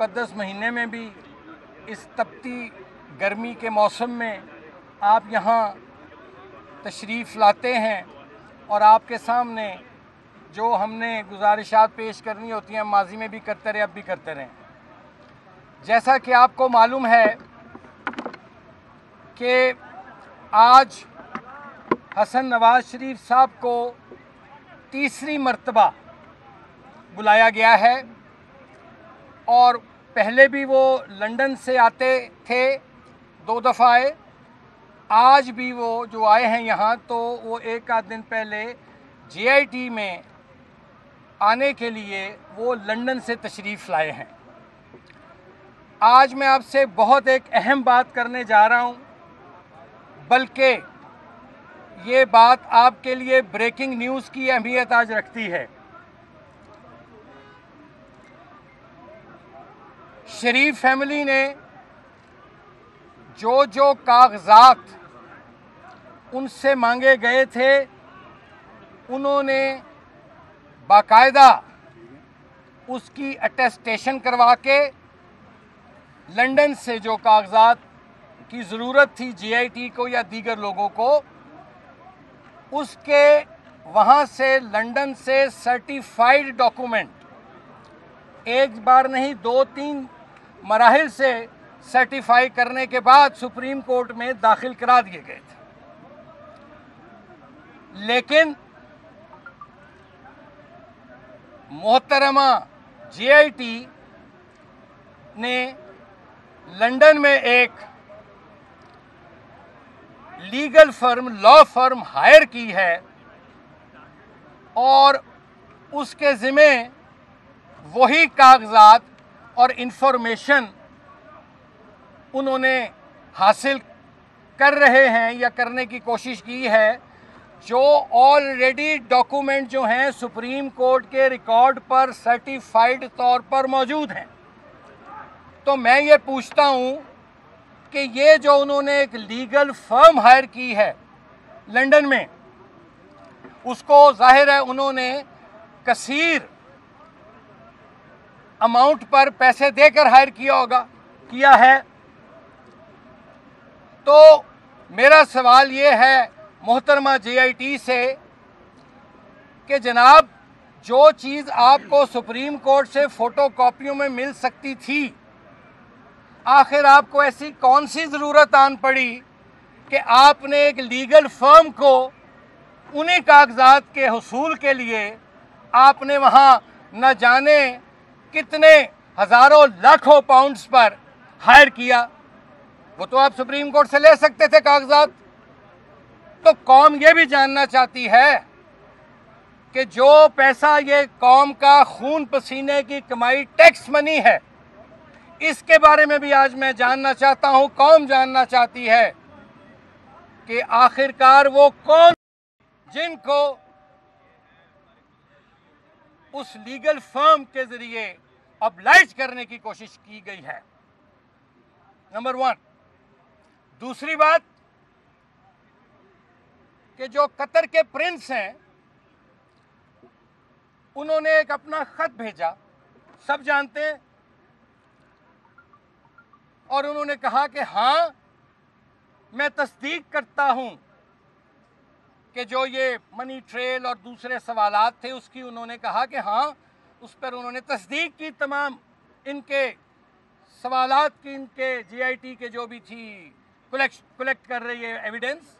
मुक़द्दस महीने में भी, इस तपती गर्मी के मौसम में आप यहाँ तशरीफ़ लाते हैं और आपके सामने जो हमने गुजारिशात पेश करनी होती हैं, माजी में भी करते रहे, अब भी करते रहें। जैसा कि आपको मालूम है कि आज हसन नवाज शरीफ साहब को तीसरी मर्तबा बुलाया गया है और पहले भी वो लंदन से आते थे, 2 दफ़ा आए। आज भी वो जो आए हैं यहाँ, तो वो एक आध दिन पहले JIT में आने के लिए वो लंदन से तशरीफ़ लाए हैं। आज मैं आपसे बहुत एक अहम बात करने जा रहा हूँ, बल्कि ये बात आपके लिए ब्रेकिंग न्यूज़ की अहमियत आज रखती है। शरीफ फैमिली ने जो जो कागजात उनसे मांगे गए थे, उन्होंने बाकायदा उसकी अटेस्टेशन करवा के लंदन से जो कागजात की ज़रूरत थी JIT को या दीगर लोगों को, उसके वहाँ से लंदन से सर्टिफाइड डॉक्यूमेंट एक बार नहीं 2-3 मराहिल से सर्टिफाई करने के बाद सुप्रीम कोर्ट में दाखिल करा दिए गए थे। लेकिन मोहतरमा JIT ने लंदन में एक legal firm, law firm hire की है और उसके ज़िम्मे वही कागजात और इंफॉर्मेशन उन्होंने हासिल कर रहे हैं या करने की कोशिश की है, जो ऑलरेडी डॉक्यूमेंट जो हैं सुप्रीम कोर्ट के रिकॉर्ड पर सर्टिफाइड तौर पर मौजूद हैं। तो मैं ये पूछता हूँ कि ये जो उन्होंने एक लीगल फर्म हायर की है लंदन में, उसको जाहिर है उन्होंने कसीर अमाउंट पर पैसे देकर हायर किया है। तो मेरा सवाल ये है मोहतरमा JIT से कि जनाब, जो चीज़ आपको सुप्रीम कोर्ट से फ़ोटो कॉपियों में मिल सकती थी, आखिर आपको ऐसी कौन सी ज़रूरत आन पड़ी कि आपने एक लीगल फर्म को उन्हीं कागजात के हुसूल के लिए आपने वहाँ न जाने कितने हज़ारों लाखों पाउंड्स पर हायर किया? वो तो आप सुप्रीम कोर्ट से ले सकते थे कागजात। तो कौम ये भी जानना चाहती है कि जो पैसा ये कौम का खून पसीने की कमाई टैक्स मनी है, इसके बारे में भी आज मैं जानना चाहता हूं, कौम जानना चाहती है कि आखिरकार वो कौन जिनको उस लीगल फर्म के जरिए ऑब्लाइज करने की कोशिश की गई है। नंबर 1। दूसरी बात कि जो कतर के प्रिंस हैं, उन्होंने एक अपना खत भेजा, सब जानते हैं, और उन्होंने कहा कि हाँ, मैं तस्दीक करता हूं कि जो ये मनी ट्रेल और दूसरे सवालात थे उसकी उन्होंने कहा कि हाँ, उस पर उन्होंने तस्दीक की, तमाम इनके सवालात की, इनके JIT के जो भी थी कलेक्ट कर रही है एविडेंस।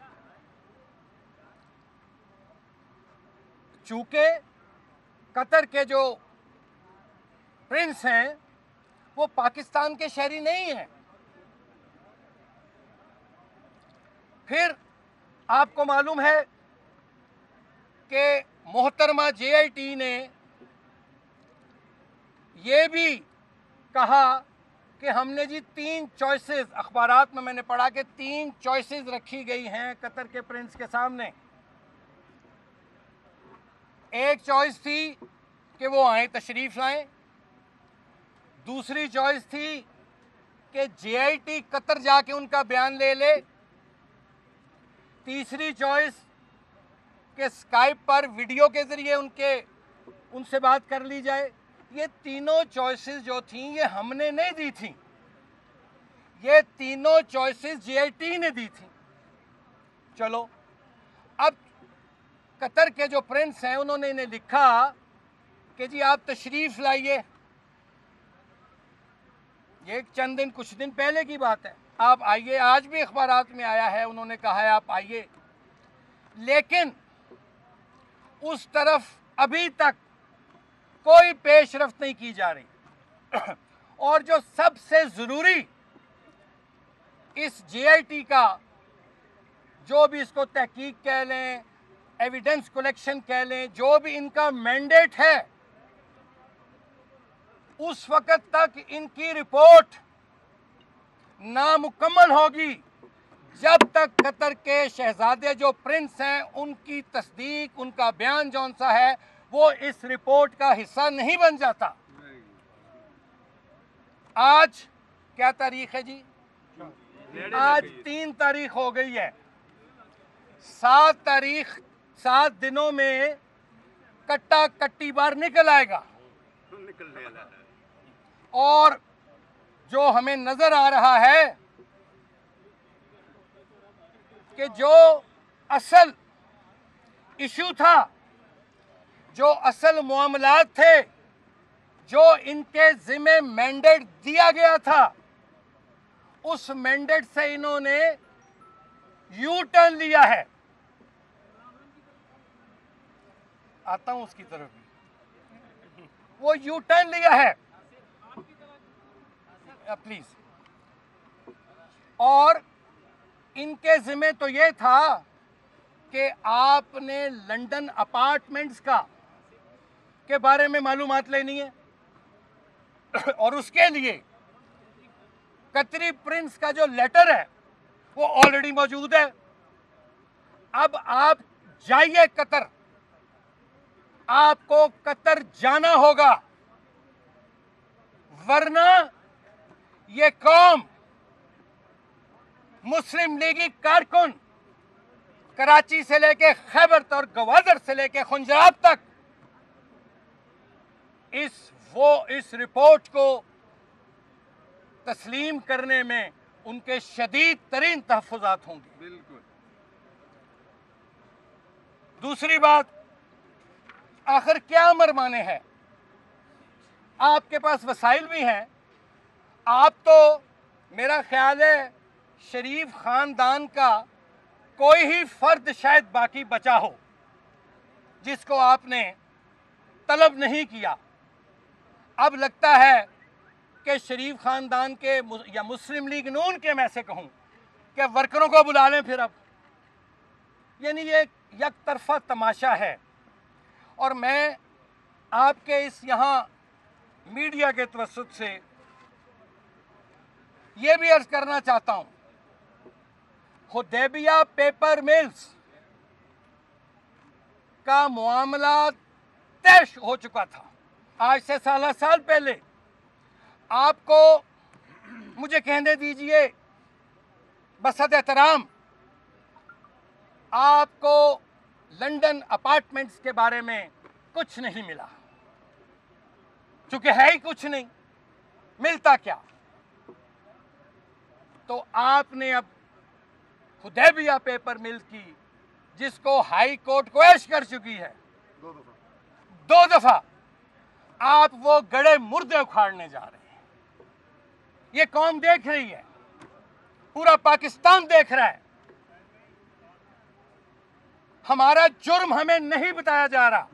चूंकि कतर के जो प्रिंस हैं वो पाकिस्तान के शहरी नहीं हैं। फिर आपको मालूम है कि मोहतरमा JIT ने ये भी कहा कि हमने जी 3 चॉइसेस, अखबारात में मैंने पढ़ा कि 3 चॉइसेस रखी गई हैं कतर के प्रिंस के सामने। एक चॉइस थी कि वो आए, तशरीफ़ लाएं। दूसरी चॉइस थी कि JIT कतर जाके उनका बयान ले ले। तीसरी चॉइस कि स्काइप पर वीडियो के ज़रिए उनसे बात कर ली जाए। ये तीनों चॉइसेस जो थी ये हमने नहीं दी थी, ये तीनों चॉइसेस जेआईटी ने दी थी। चलो, अब कतर के जो प्रिंस हैं उन्होंने इन्हें लिखा कि जी आप तशरीफ लाइए। ये चंद दिन, कुछ दिन पहले की बात है, आप आइए। आज भी अखबारात में आया है, उन्होंने कहा है आप आइए। लेकिन उस तरफ अभी तक कोई पेशरफ्त नहीं की जा रही। और जो सबसे ज़रूरी इस जेआईटी का, जो भी इसको तहकीक कह लें, एविडेंस कलेक्शन कह लें, जो भी इनका मैंडेट है, उस वक्त तक इनकी रिपोर्ट नामुकम्मल होगी जब तक कतर के शहजादे जो प्रिंस हैं उनकी तस्दीक, उनका बयान जौन सा है वो इस रिपोर्ट का हिस्सा नहीं बन जाता। आज क्या तारीख है जी? आज 3 तारीख हो गई है। 7 दिनों में कट्टा कट्टी बार निकल आएगा। और जो हमें नजर आ रहा है कि जो असल इशू था, जो असल मामलात थे, जो इनके जिम्मे मैंडेट दिया गया था, उस मैंडेट से इन्होंने यू टर्न लिया है। आता हूं उसकी तरफ भी, वो यू टर्न लिया है प्लीज। और इनके जिम्मे तो ये था कि आपने लंदन अपार्टमेंट्स के बारे में मालूमात लेनी है और उसके लिए कतरी प्रिंस का जो लेटर है वो ऑलरेडी मौजूद है। अब आप जाइए कतर, आपको कतर जाना होगा, वरना ये कौम, मुस्लिम लीगी कारकुन, कराची से लेके खैबर और गवादर से लेके खुंजरात तक इस रिपोर्ट को तस्लीम करने में उनके शदीद तरीन तहफ़्फ़ुज़ात होंगे। बिल्कुल। दूसरी बात, आखिर क्या मरमाने हैं? आपके पास वसाइल भी हैं। आप तो, मेरा ख्याल है, शरीफ खानदान का कोई ही फर्द शायद बाकी बचा हो जिसको आपने तलब नहीं किया। अब लगता है कि शरीफ खानदान के या मुस्लिम लीग नून के, मैं से कहूं कि वर्करों को बुला लें फिर अब। यानी ये एक तरफा तमाशा है। और मैं आपके इस यहाँ मीडिया के तवस्सुत से ये भी अर्ज करना चाहता हूं, हुदैबिया पेपर मिल्स का मामला तय हो चुका था आज से साल पहले। आपको मुझे कहने दीजिए, बसद एहतराम, आपको लंदन अपार्टमेंट्स के बारे में कुछ नहीं मिला, चूंकि है ही कुछ नहीं, मिलता क्या? तो आपने अब हुदैबिया पेपर मिल की, जिसको हाई कोर्ट क्वैश कर चुकी है 2 दफा, आप वो गड़े मुर्दे उखाड़ने जा रहे हैं। ये कौम देख रही है, पूरा पाकिस्तान देख रहा है। हमारा जुर्म हमें नहीं बताया जा रहा,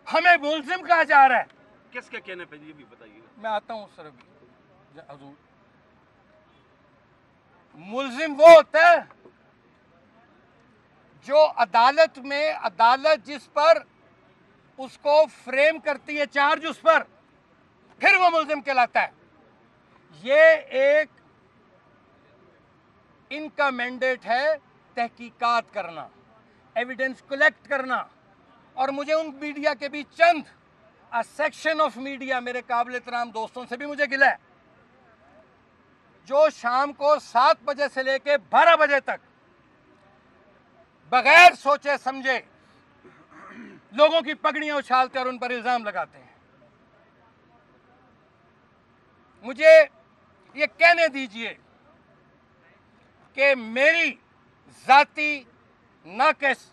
हमें मुल्जिम कहा जा रहा है। किसके कहने पे, ये भी बताइए। मैं आता हूं सर अभी हुजूर। मुल्जिम वो होता है जो अदालत में, अदालत जिस पर उसको फ्रेम करती है चार्ज, उस पर फिर वो मुल्जिम कहलाता है। ये एक इनका मैंडेट है तहकीकात करना, एविडेंस कलेक्ट करना। और मुझे उन मीडिया के भी चंद सेक्शन ऑफ मीडिया, मेरे काबिल एहतराम दोस्तों से भी मुझे गिला है, जो शाम को 7 बजे से लेके 12 बजे तक बगैर सोचे समझे लोगों की पगड़ियां उछालते और उन पर इल्जाम लगाते हैं। मुझे ये कहने दीजिए कि मेरी जाती नाक़िस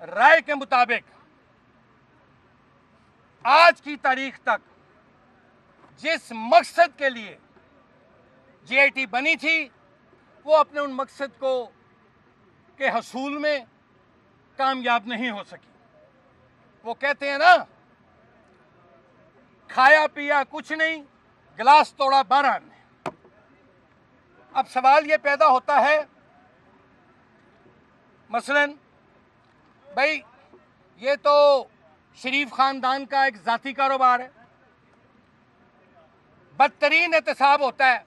राय के मुताबिक आज की तारीख तक जिस मकसद के लिए जीआईटी बनी थी वो अपने उन मकसद को के हसूल में कामयाब नहीं हो सकी। वो कहते हैं ना, खाया पिया कुछ नहीं, गिलास तोड़ा 12 ने। अब सवाल ये पैदा होता है, मसलन भाई ये तो शरीफ खानदान का एक जाती कारोबार है, बदतरीन एहतसाब होता है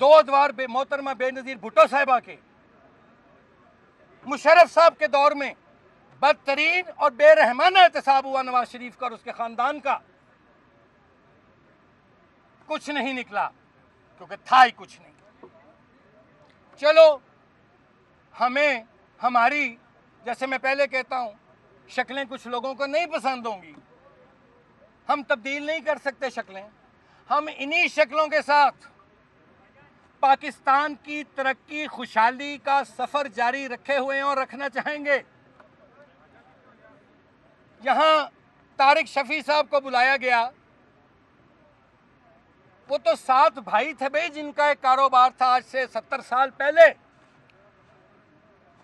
2 अदवार मोहतरमा बेनज़ीर भुट्टो साहिबा के, मुशर्रफ साहब के दौर में बदतरीन और बेरहमाना एहतसाब हुआ नवाज शरीफ का और उसके खानदान का, कुछ नहीं निकला क्योंकि था ही कुछ नहीं। चलो हमें हमारी, जैसे मैं पहले कहता हूं, शक्लें कुछ लोगों को नहीं पसंद होंगी, हम तब्दील नहीं कर सकते शक्लें। हम इन्हीं शक्लों के साथ पाकिस्तान की तरक्की खुशहाली का सफर जारी रखे हुए हैं और रखना चाहेंगे। यहां तारिक शफी साहब को बुलाया गया, वो तो 7 भाई थे भाई जिनका एक कारोबार था आज से 70 साल पहले।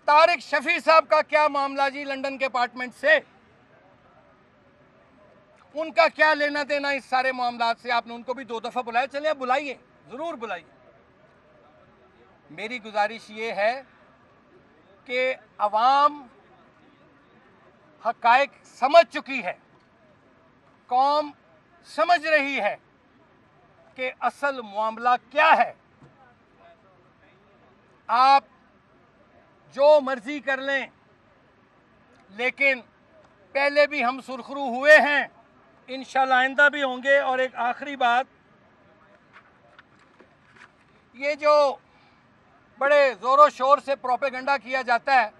तारिक शफी साहब का क्या मामला जी लंदन के अपार्टमेंट से, उनका क्या लेना देना इस सारे मामला से? आपने उनको भी 2 दफा बुलाया, चलिए बुलाइए, जरूर बुलाइए। मेरी गुजारिश ये है कि अवाम हकायक समझ चुकी है, कौम समझ रही है कि असल मामला क्या है। आप जो मर्जी कर लें, लेकिन पहले भी हम सुरखरू हुए हैं, इंशाल्लाह आइंदा भी होंगे। और एक आखिरी बात, ये जो बड़े जोरों शोर से प्रोपेगेंडा किया जाता है,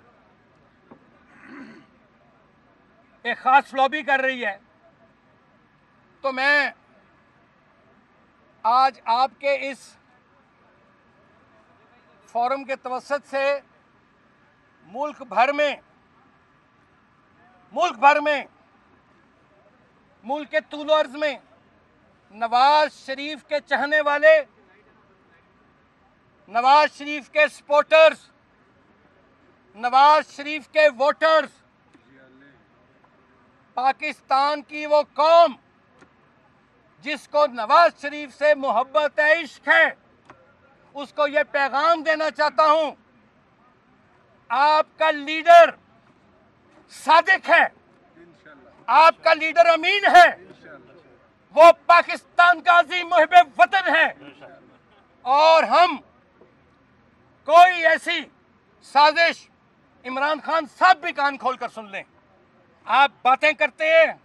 एक खास लॉबी कर रही है, तो मैं आज आपके इस फोरम के तवस्सुत से मुल्क भर में मुल्क के तूल अर्ज में नवाज शरीफ के चाहने वाले, नवाज शरीफ के सपोर्टर्स, नवाज शरीफ के वोटर्स, पाकिस्तान की वो कौम जिसको नवाज शरीफ से मोहब्बत है, इश्क है, उसको ये पैगाम देना चाहता हूं, आपका लीडर सादिक है, आपका लीडर अमीन है, वो पाकिस्तान का अजीम मुहिब्बे वतन है। और हम कोई ऐसी साजिश, इमरान खान साहब भी कान खोलकर सुन लें, आप बातें करते हैं,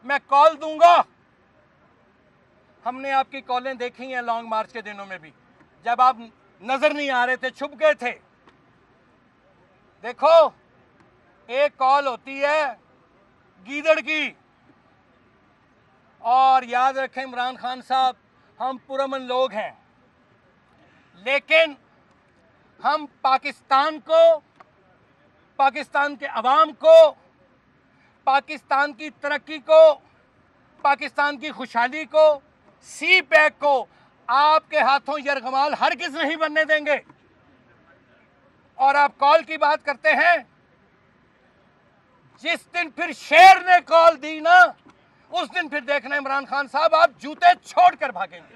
मैं कॉल दूंगा। हमने आपकी कॉलें देखी हैं लॉन्ग मार्च के दिनों में भी, जब आप नजर नहीं आ रहे थे, छुप गए थे। देखो, एक कॉल होती है गीदड़ की, और याद रखें इमरान खान साहब, हम पुरअमन लोग हैं, लेकिन हम पाकिस्तान को, पाकिस्तान के अवाम को, पाकिस्तान की तरक्की को, पाकिस्तान की खुशहाली को, सी पैक को आपके हाथों यरगमाल हरगिज़ नहीं बनने देंगे। और आप कॉल की बात करते हैं, जिस दिन फिर शेर ने कॉल दी ना, उस दिन फिर देखना इमरान खान साहब, आप जूते छोड़कर भागेंगे।